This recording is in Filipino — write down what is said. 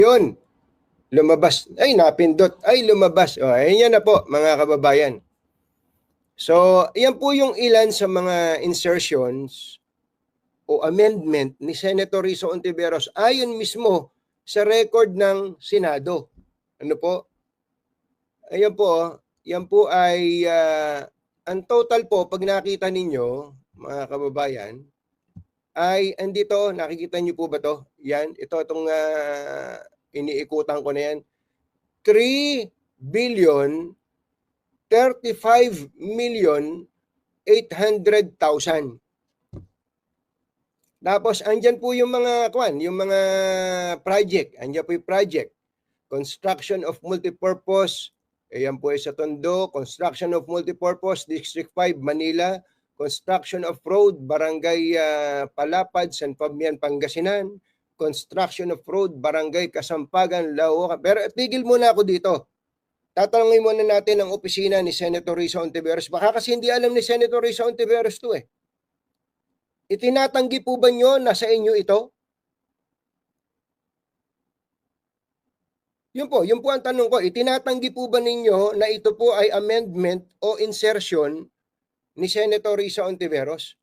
Yun, lumabas. Ay, napindot. Ay, lumabas. O, ayan na po, mga kababayan. So, yan po yung ilan sa mga insertions o amendment ni Senator Risa Hontiveros ayon mismo sa record ng Senado. Ano po? Ayan po, yan po ay ang total po pag nakita ninyo, mga kababayan, ay andito, nakikita niyo po ba to? Yan, itong iniikutan ko na yan. 3 billion 35 million 800,000. Tapos andyan po yung mga yung mga project. Andyan po yung project. Construction of multipurpose. Ayan po sa Tondo. Construction of multipurpose District 5 Manila. Construction of road Barangay Palapad San Fabian Pangasinan. Construction of road Barangay Kasampagan Laoca. Pero tigil muna ako dito. Tatanungin muna natin ang opisina ni Senator Risa Hontiveros. Baka kasi hindi alam ni Senator Risa Hontiveros to eh. Itinatanggi po ba nyo na sa inyo ito? Yun po ang tanong ko. Itinatanggi po ba ninyo na ito po ay amendment o insertion ni Senator Risa Hontiveros?